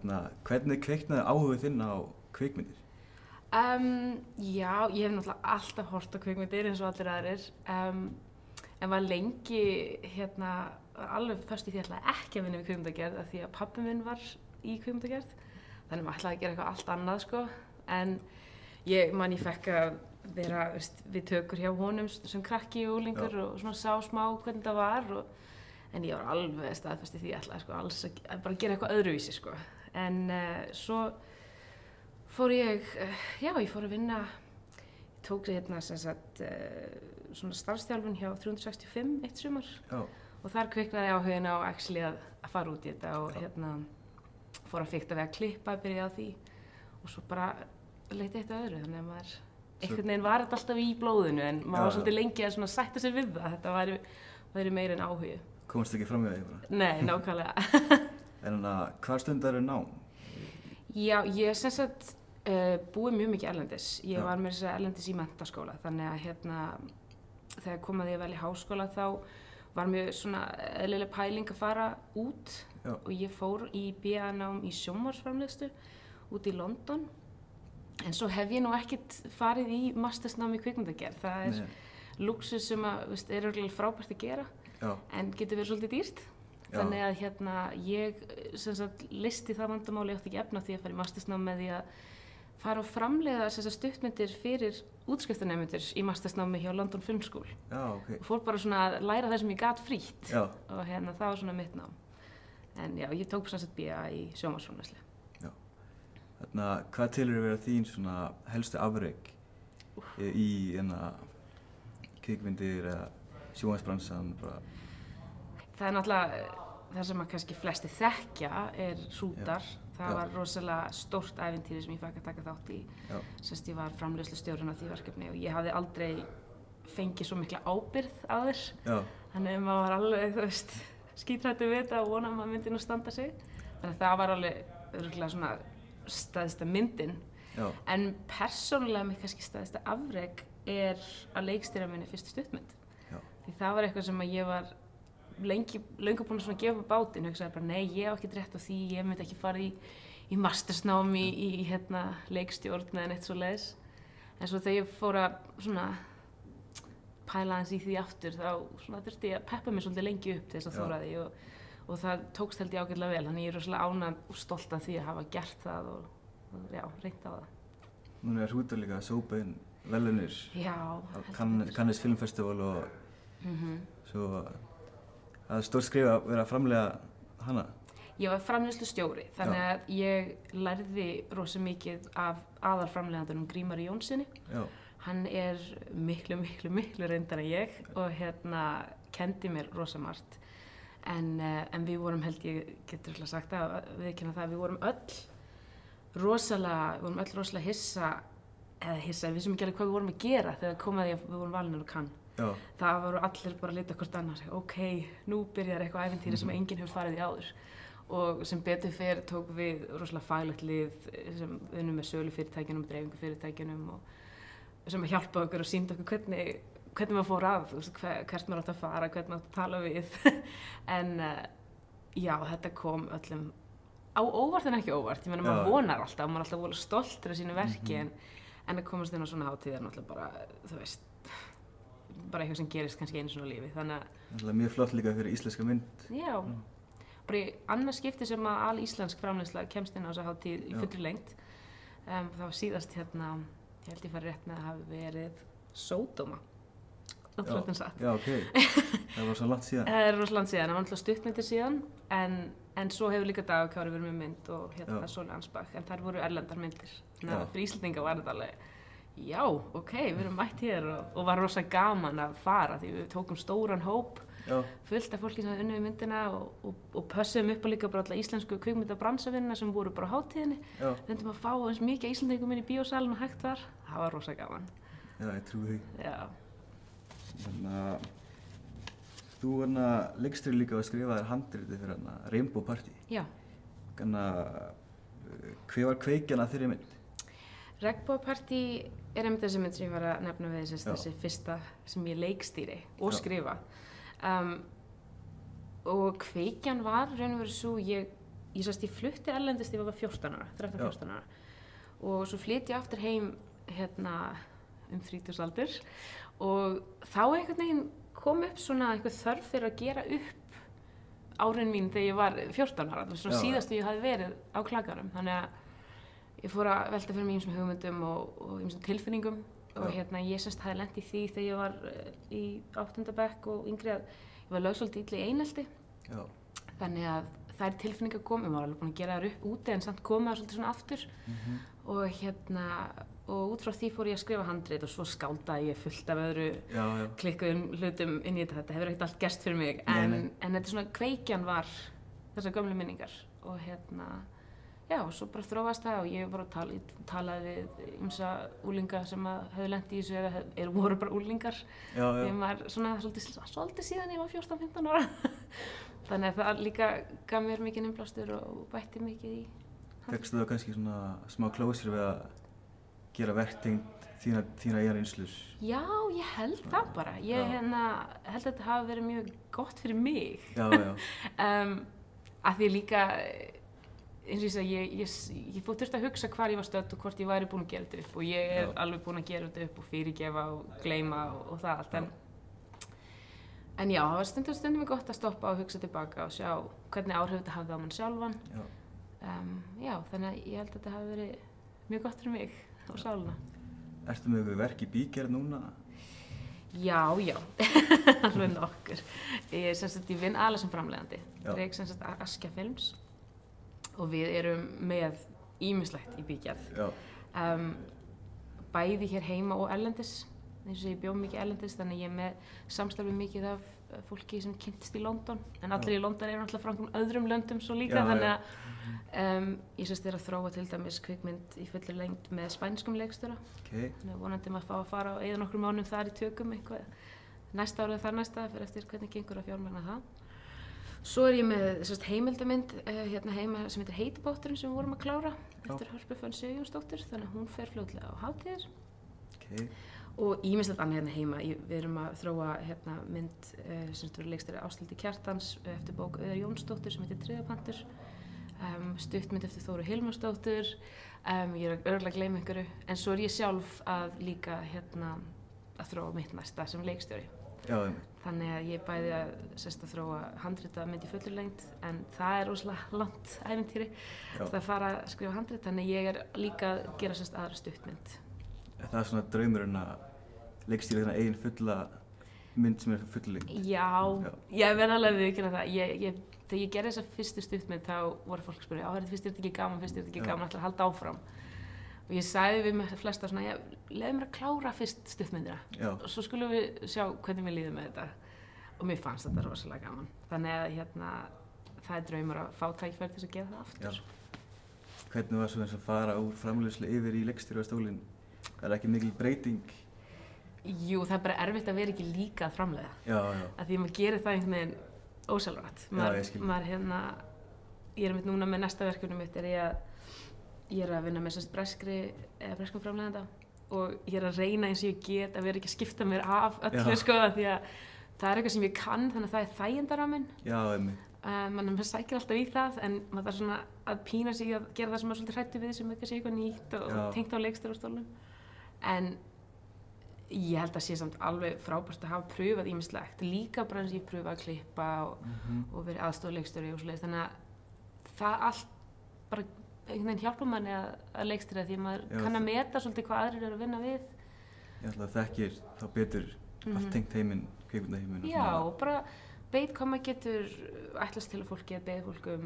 hvernig kveiknaði áhugið þinn á kvikmyndir? Já, ég hef náttúrulega alltaf horft á kvikmyndir eins og allir aðrir, en var lengi alveg föst í því að ekki að vinna við kvikmyndagerð af því að pabbi minn var í kvikmyndagerð, þannig maður ætlaði að gera eitthvað allt annað sko, en ég fekk að vera við tökur hjá honum sem krakki og unglingur og svona sá smá hvernig það var en ég var alveg staðfest í því að ætlaði sko alls að bara gera eitthvað öðruvísi sko, en svo fór ég fór að vinna, ég tók sem sagt svona starfsþjálfun hjá 365 eitt sumar og þar kviknaði áhugin á actually að fara út í þetta og fór að fikta við að klippa, byrjaði á því og svo bara leita eitt öðru, þannig að maður einhvern veginn var þetta alltaf í blóðinu en maður var svolítið lengi að svona sætta sig við það, þetta væri meira en áhugi. Komst ekki fram við því bara? Nei, nákvæmlega. En hvað stundarðu nám? Já, ég sem sagt búið mjög mikið erlendis. Ég var með þess að erlendis í menntaskóla, þannig að þegar kom að ég vel í háskóla þá var mjög svona eðlileg pæling að fara út og ég fór í BA-nám í sjónvarpsframleiðslu út í London. En svo hef ég nú ekkert farið í mastersnám í kvikmyndagerð. Það er lúxus sem er örugglega frábært að gera, en getur verið svolítið dýrt. Þannig að ég sem sagt listi það vandamáli, ég átti ekki efni á því að fara í mastersnám með því að fara og framleiða stuttmyndir fyrir útskriftarnemendur í mastersnámi hjá London Film School. Og fór bara svona að læra það sem ég gat frítt og það var svona mitt nám. En já, ég tók sem sagt BA í sjónvarpsframleiðslu. Hvað telur vera þín svona helstu afrek í kvikmyndir eða sjónvarpsbransan? Það er náttúrulega það sem kannski flesti þekkja er Hrútar. Það var rosalega stórt ævintýri sem ég fekk að taka þátt í. Sérst ég var framleiðslustjórinn á því verkefni og ég hafði aldrei fengið svo mikla ábyrgð á þér. Þannig að maður var alveg skítrættur við þetta og vona að maður myndi nú standa sig. Þannig að það var alveg örugglega svona stæðsta myndin. En persónulega mitt kannski stæðsta afrek er að leikstýra minni fyrstu stuttmynd. Því það var eitthvað sem að ég var löngu búin að gefa upp bátinn, hugsaði bara nei, ég hef ekki rétt á því, ég myndi ekki fara í mastersnám í leikstjórn eða neitt svoleiðis. En svo þegar ég fór að svona pæla aðeins í því aftur þá þurfti ég að peppa mig svolítið lengi upp til þess að þóra því og það tókst held ég ágætlega vel, þannig ég er rosalega ánægð og stolt af því að hafa gert það og reynt á það. Núna er Hrútar líka að sópa inn verðlaunir á Cannes Film Festival og svo það er stórt skrif að vera að framleiða hana. Ég var framleiðslustjóri, þannig að ég lærði rosa mikið af aðalframleiðandanum Grímari Jónssoni. Hann er miklu reyndar en ég og kenndi mér rosa margt. En við vorum held ég getur sagt að viðurkenna það, við vorum öll rosalega hissa, við vissum ekki alveg hvað við vorum að gera þegar kom að því að við vorum valinir á Cannes. Það voru allir bara að lita hvort annar, ok, nú byrjar eitthvað ævintýri sem enginn hefur farið í áður og sem betur fer tók við rosalega faglegt lið sem unnum með sölufyrirtækjunum, dreifingufyrirtækjunum og sem hjálpaði okkur og sýndi okkur hvernig maður fór að, hvert maður átti að fara, hvernig maður átti að tala við en já, þetta kom öllum á óvart en ekki óvart, ég meina maður vonar alltaf, maður er alltaf voru stoltur af sínu verki en að komast inn á svona hátíð er náttúrulega bara, þú veist bara eitthvað sem gerist kannski einu svona lífi, þannig að mjög flott líka fyrir íslenska mynd. Já, bara í annað skipti sem að alíslensk framleiðsla kemst inn á þessa hátíð í fullri lengd. Það var síðast ég held ég fari rétt með að hafi verið Sódóma. Já, ok. Það var svo langt síðan. Það er rosa langt síðan, það var náttúrulega stuttmyndir síðan, en svo hefur líka Dagur Kári verið með mynd og Sóli Ansbach, en þær voru erlendar myndir. Þannig að fyrir Íslendinga var þetta alveg já, ok, við erum mætt hér og var rosa gaman að fara því við tókum stóran hóp, fullt af fólki sem hafði unnið við myndina og pössuðum upp á líka bara alla íslensku kvikmyndabransavinnina sem voru bara á hátíðinni. Reyndum að fá eins mikið Íslendingum inn í bíósalinn og hægt var. Það var rosa gaman. Já, ég trúi því. Já. Þú leikstýrir líka að skrifa þér handritið fyrir Rainbow Party. Já. Hver var kveikjan að þeirri mynd? Rainbow Party er einmitt þessi mynd sem ég var að nefna við þessi fyrsta sem ég leikstýri og skrifa. Og kveikjan var raun og veru svo, ég ég flutti erlendis þegar ég var 14 ára, 13-14 ára og svo flytti ég aftur heim þrítugsaldurs og þá einhvern veginn kom upp svona einhver þörf fyrir að gera upp árin mín þegar ég var 14 ára, það var svona síðastu ég hafði verið á Klaganum, þannig að ég fór að velta fyrir mig ýmsum hugmyndum og ýmsum tilfinningum og ég hafði lent í því þegar ég var í 8. bekk og yngri að ég var lögð svolítið illa í einelti, þannig að þær tilfinningar kom, ég var alveg búin að gera þær upp úti en samt koma það svolítið svona aftur og út frá því fór ég að skrifa handrit og svo skáldaði ég fullt af öðru klikkuðum hlutum inn í þetta hefur ekkert allt gerst fyrir mig en þetta svona kveikjan var þessar gömlu minningar og og svo bara þróast það og ég var að talaði við ýmsa úlinga sem höfðu lent í þessu eða voru bara úlingar ég var svona svolítið síðan ég var 14-15 ára þannig að það líka gaf mér mikið innblástur og bætti mikið í Fékkstu það kannski svona smá klósir við að gera verktengt þína eigin reynslur? Já, ég held það bara. Ég held að þetta hafi verið mjög gott fyrir mig. Af því líka, eins og ég sagði, ég þurfti að hugsa hvar ég var stödd og hvort ég væri búin að gera þetta upp og ég alveg búin að gera þetta upp og fyrirgefa og gleyma og það allt. En já, það var stundum gott að stoppa og hugsa tilbaka og sjá hvernig áhrif þetta hafði á mann sjálfan. Þannig að ég held að þetta hafi verið mjög gott fyrir mig og sáluna. Ertu með eitthvað verk í bígerð núna? Já, alveg nokkur. Ég vinn ala sem framleiðandi. Rek Askja Films og við erum með ýmislegt í bígerð. Bæði hér heima og erlendis. Eins og ég bjó mikið erlendis, þannig ég með samstarfi mikið af fólki sem kynntist í London, en allir í London eru náttúrulega frá einhverjum öðrum löndum svo líka, þannig að ég er að þróa til dæmis kvikmynd í fullri lengd með spænskum leikstjóra. Þannig að vonandi maður fá að fara og eyða nokkrum mánuðum þar í tökum eitthvað næsta árið þar næsta fyrir eftir hvernig gengur að fjármagna það. Svo ég með heimildamynd hérna heima sem heitir Heitbáturinn sem við vorum að klára eftir Hörpu Fönn Sigurjónsdóttir, þannig að hún fer fljótlega á hátíðir. Og ýmislegt annað hérna heima. Við erum að þróa hérna mynd sem verður leikstjóri Ásthildi Kjartans eftir bók Auðar Jónsdóttur sem heitir Tryggðapantur, stuttmynd eftir Þóru Hilmarsdóttur, ég er örugglega að gleyma einhverju, en svo ég sjálf að líka hérna að þróa mitt næsta sem leikstjóri. Þannig að ég bæði að þróa handrita mynd í fullri lengd, en það er rosalega langt ævintýri að fara að skrifa handrit, þannig ég er líka að gera aðra stuttmynd. Það er svona draumurinn að leikstýra þína eigin fulla mynd sem er fullri lengd. Já, ég verð alveg að viðurkenna það. Þegar ég gerði þessa fyrstu stuttmynd þá voru fólk að spyrja, fyrst er þetta ekki gaman, ætlar að halda áfram. Og ég sagði við með flesta svona, leiðu mér að klára fyrst stuttmyndina og svo skulum við sjá hvernig mér líður með þetta. Og mér fannst þetta rosalega gaman. Þannig að það er draumur að fá tækifæri til að gera það aftur. Hvernig var svo eins að fara úr framleiðslu yfir í leikstýrustólinn? Er það ekki mikil breyting? Jú, það er bara erfitt að vera ekki líka að framleiða. Af því maður gerir það einhvern veginn ósjálfrátt. Ég er núna með næsta verkefni mitt ég er að vinna með breskum framleiðanda og ég er að reyna eins og ég get að vera ekki að skipta mér af öllu því að það er eitthvað sem ég kann, þannig að það er þægindaraminn. Maður sækir alltaf í það, en maður þarf svona að pína sig að gera það sem maður svolítið hræddur við sem ekki sé eitthvað nýtt og tengt á leikstjórastólnum. En ég held að sé samt alveg frábært að hafa pröfað ýmislegt, líka bara eins og ég pröfa að klippa og verið aðstoðarleikstjóri og svoleiðis, þannig að það allt bara einhvern veginn hjálpa manni að leikstýra því maður kann að meta svolítið hvað aðrir eru að vinna við. Ég ætla að þekkir þá betur allt tengt heiminn, kvikmyndaheiminn. Já, og bara veit hvað maður getur ætlast til að fólki að beða fólk og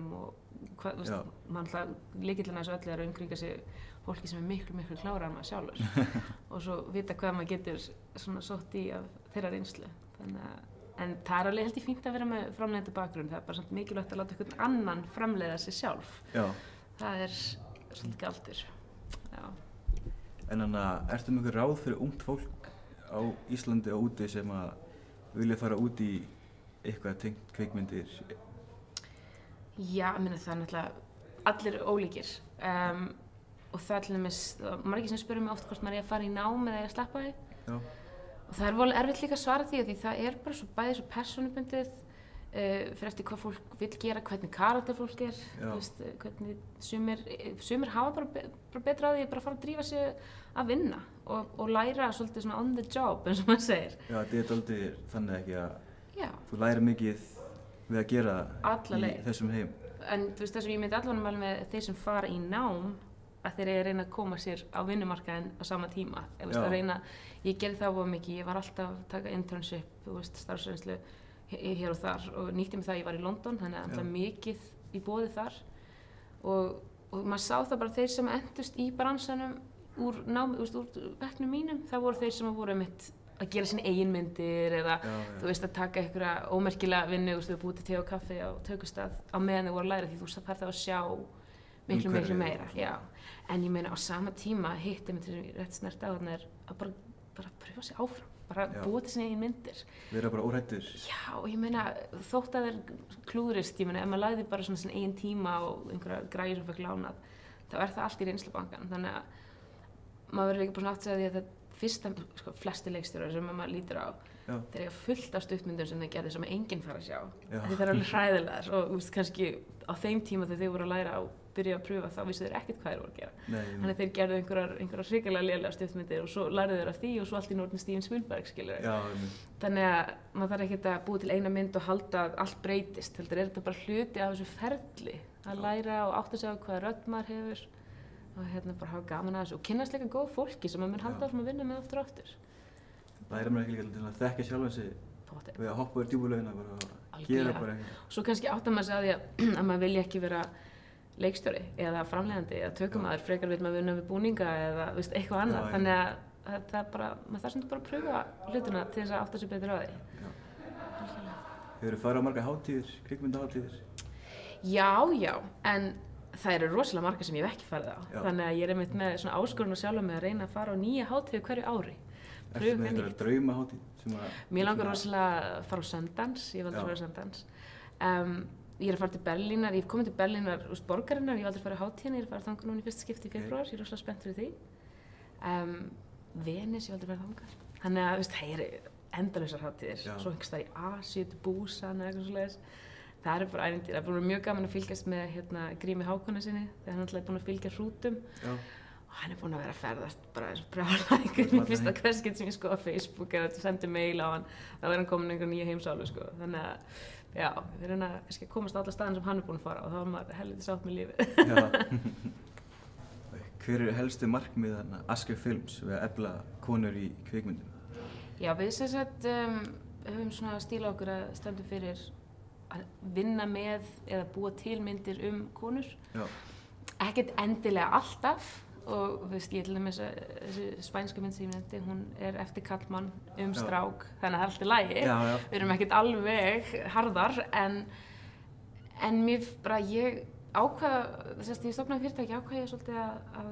maður lykillinn að þessu öllu er að umkringa sig fólki sem er miklu klárara en maður sjálfur og svo vita hvað maður getur svona sótt í af þeirra reynslu. En það er alveg held ég fínt að vera með framleiðandi bakgrunn, það er bara svona mikilvægt að láta einhvern annan framleiða sig sjálf. Það er svolítið galdur. En ertu með einhver ráð fyrir ungt fólk á Íslandi og úti sem að vilja fara út í eitthvað tengt kvikmyndir? Já, það er náttúrulega allir ólíkir og það er til dæmis margir sem spyrja mig oft hvort maður er að fara í nám eða að sleppa því og það er volið erfitt líka að svara því það er bara bæði svo persónubundið fyrir eftir hvað fólk vill gera, hvernig karakter fólk veist, hvernig sumir hafa bara betra á því bara að fara að drífa sig að vinna og læra svolítið svona on the job eins og maður segir. Já, þetta er aldrei þannig ekki að þú lærir mikið við að gera í þessum heim. En þú veist það sem ég myndi allavega mæla með þeir sem fara í nám að þeir reyna að koma sér á vinnumarkaðinn á sama tíma. Ég gerði það of mikið, ég var alltaf að taka internship, þú veist, starfsreynslu hér og þar og nýtti mig það, ég var í London, þannig að alltaf mikið í boði þar og maður sá það bara þeir sem endust í bransanum úr bekknum mínum, það voru þeir sem voru mitt að gera sín eigin myndir eða þú veist að taka einhverja ómerkilega vinnu, þú veist, búið til te og kaffi á tökustað á meðan þau voru að læra því þú þarf það að sjá miklu meira, en ég meina á sama tíma hitti mig til rétt snert á þarna að bara pröfa sig áfram, bara búa til sín eigin myndir. Vera bara óhræddur. Já, og ég meina þótt að þeir klúðrist, ég meina ef maður lagði bara svona sín eigin tíma og einhverja græjur sem fekk lánað, þá það allt í reynslubankann, þannig að maður verður líka bara svona átt að segja því að það fyrsta, flesti leikstjórar sem maður lítur á, þeir eiga fullt af stuttmyndum sem þeir gerði sem enginn fara að sjá. Þeir eru alveg hræðilegar og kannski á þeim tíma þegar þeir voru að læra og byrja að pröfa þá vissu þeir ekkert hvað þeir voru að gera. Þannig að þeir gerðu einhverjar hrikalega lélegar stuttmyndir og svo lærðu þeir af því og svo allt í norðin Steven Spielberg, skilur. Þannig að maður þarf ekkert að búa til eina mynd og halda að allt breytist, heldur þetta bara hluti af þessu ferli að læra og átta sig á hvaða rödd maður hefur og bara hafa gaman að þessu og kynnast líka góð fólki sem maður mun halda áfram að vinna með aftur og aftur. Læra maður ekki líka til að þekka sjálfan sig við að hoppa úr djúpulaugina og gera bara eitthvað. Svo kannski áttar maður sig á því að maður vilja ekki vera leikstjóri eða framleiðandi eða tökumaður, frekar vil maður vinna við búninga eða eitthvað annað, þannig að það er bara, maður þarf sem bara að pröfa hlutina til þess að átta sig betur á því. Hefurðu farið á margar hátíðir, kvikmyndahátíðir? Já, en það eru rosalega margar sem ég hef ekki farið á, þannig að ég er einmitt með svona áskorun og sjálf með að reyna að fara á nýja hátíði hverju ári. Ertu með einhverja draumahátíð? Mér langar rosalega að fara á Sundance, ég hef aldrei farið á Sundance. Ég er að fara til Berlínar, ég hef komið til Berlínar borgarinnar, ég hef aldrei farið á hátíðina, ég er að fara þangað núna í fyrsta skipti í febrúar, ég er rosalega spennt fyrir því. Venice, ég hef aldrei farið þangað. Þannig að það eru endalausar hátíðir, svo einhvers staðar í Asíu, til Busan eða eitthvað svoleiðis. Það er bara ævintýri, það er búin mjög gaman að fylgjast með Grími Hákonarsyni, þegar hann alltaf er búin að fylgja hrútum. Og hann er búin að vera að ferðast bara eins og brjálæðingur í fyrsta hverskett sem ég skoða á Facebook eða sendi mail á hann, þá er hann komin einhver nýja heimsálfu, sko. Þannig að, já, við reyna að komast á alla staðin sem hann er búin að fara og þá er maður helviti sátt með lífið. Hver eru helstu markmið Askja Films við að efla konur í kvikmyndum? Já, við sem sagt höfum svona stíla okkur að stöndum fyrir að vinna með eða búa til myndir konur. Ekkert endilega alltaf. Og þú veist, ég til dæmis þessi spænska mynd sem ég nefndi, hún er eftir karlmann strák, þannig að það er allt í lagi. Við erum ekkert alveg harðar, en ég ákvaða, þess að ég stofnaði fyrirtæki, ákvaða ég svolítið að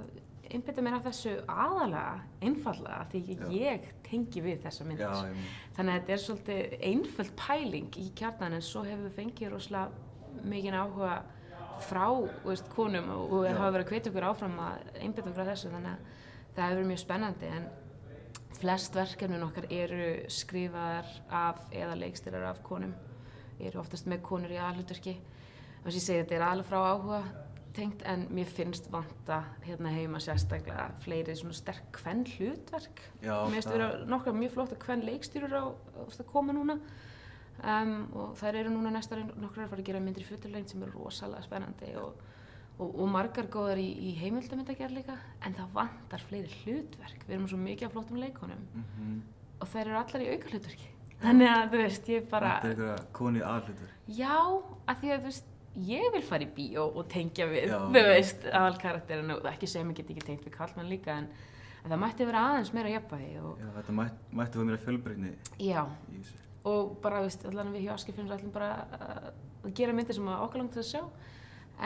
einbeita mér af þessu aðalega, einfaldlega, því ég tengi við þessa myndir. Þannig að þetta er svolítið einföld pæling í kjarnan, en svo hefur við fengið rosalega mikinn áhuga frá konum og hafa verið að hvetja okkur áfram að einbeita okkur á þessu, þannig að það hefur verið mjög spennandi, en flest verkefnin okkar eru skrifaðar af eða leikstýrar af konum, eru oftast með konur í aðalhlutverki. Þess að ég segi þetta er aðalega frá áhuga tengt, en mér finnst vanta heima sérstaklega fleiri svona sterk kvenhlutverk. Mér finnst vera nokkrar mjög flottar kvenleikstýrur að koma núna. Og þær eru núna næsta nokkrar að fara að gera myndir í fullurlengd sem eru rosalega spennandi og margar góðar í heimildamyndagerð líka, en það vantar fleiri hlutverk. Við erum svo mikið af flottum leikonum og þær eru allar í aukahlutverki. Þannig að þú veist, ég bara... Þetta er einhverja konu í aðalhlutverk? Já, af því að þú veist, ég vil fara í bíó og tengja við, þú veist, aðalkarakterinu og ekki segja mig get ekki tengt við karlmann líka, en það mætti vera aðeins meira jafnvægi. Já, þetta mætti vera meira fjölbreytni í þessu. Og bara, veist, allan við hjá Askja Films ætlum bara að gera myndir sem okkur langt til að sjá,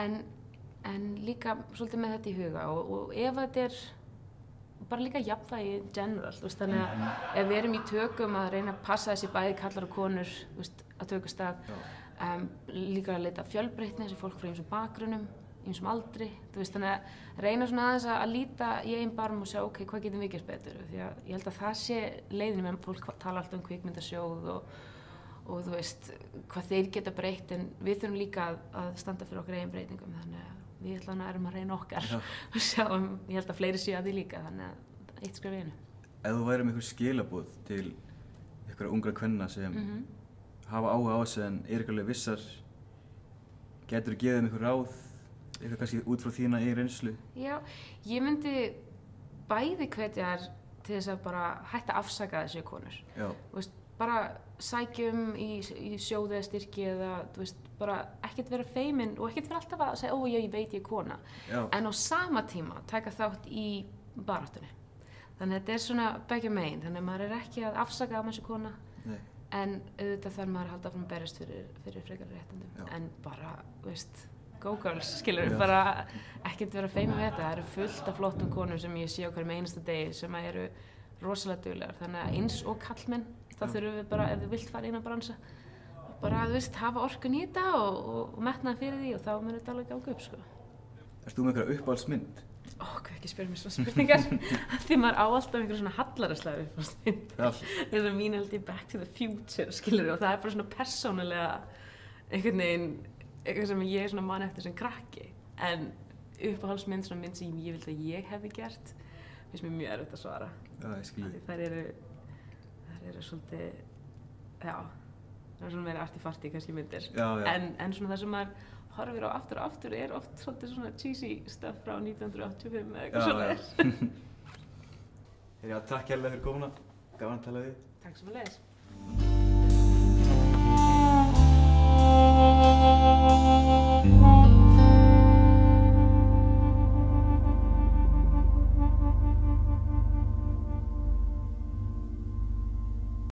en líka svolítið með þetta í huga og ef þetta er bara líka jafnvægi í general, veist, þannig að ef við erum í tökum að reyna að passa þessi bæði kallar og konur, veist, að tökustað, líka að leita fjölbreytni, þessi fólk frá ýmsum bakgrunnum, ýmsum aldri, þú veist, þannig að reyna svona aðeins að líta í eigin barm og sjá, ok, hvað getum við gert betur, því að ég held að það sé leiðin með fólk tala alltaf kvikmyndasjóð og þú veist hvað þeir geta breytt en við þurfum líka að standa fyrir okkar eigin breytingum þannig að við ætlum að erum að reyna okkar og sjáum, ég held að fleiri séu að því líka þannig að eitt skref í einu. Ef þú væri með einhver skilaboð til einhverja ungra kvenna sem hafa áhuga á þessu en ekki alveg vissar, getur þú gefið þeim einhver ráð, eitthvað kannski út frá þína eigin reynslu? Já, ég myndi bæði hvetja þær til þess að bara hætta að afsaka þessu konur. Já. Þú veist, bara sækjum í sjóði eða styrki eða, þú veist, bara ekkert vera feimin og ekkert vera alltaf að segja, ég veit ég er kona. Já. En á sama tíma taka þátt í baráttunni. Þannig að þetta er svona begja megin, þannig að maður er ekki að afsaka að maður sé kona. Nei. En auðvitað þarf maður að halda áfram að berjast fyrir frekari réttindum. Já. En bara, þú veist, go girls, skilur, bara ekkert vera feimin við þetta. Það eru fullt af flottum konum sem ég sé á hverjum einasta degi sem eru rosalega duglegar. Þannig að eins og kallmenn, þá þurfum við bara, ef við vilt fara inn að bransa, bara, þú veist, hafa orkun í þetta og metnaði fyrir því og þá mun þetta alveg ganga upp, sko. Erst þú með einhverja uppáhaldsmynd? Hvað ekki spyrja mér svona spurningar, því maður á alltaf einhverja svona hallaraslega uppáhaldsmynd. Þess að mín held ég Back to the Future, skilur, og það er bara svona persónulega einhvern veginn, eitthvað sem ég svona man eftir sem krakki, en uppáhaldsmynd, svona mynd sem ég vildi að ég hefði gert, finnst mér mjög erfitt að svara. Já, ég skil. Þær eru svolítið, já, það er svona meira arti-farti kannski myndir. Já. En svona það sem maður horfir á aftur og aftur er oft svolítið svona cheesy stuff frá 1985 eða eitthvað svona. Já, takk hérlega fyrir komuna. Gaman að tala við. Takk sömuleiðis.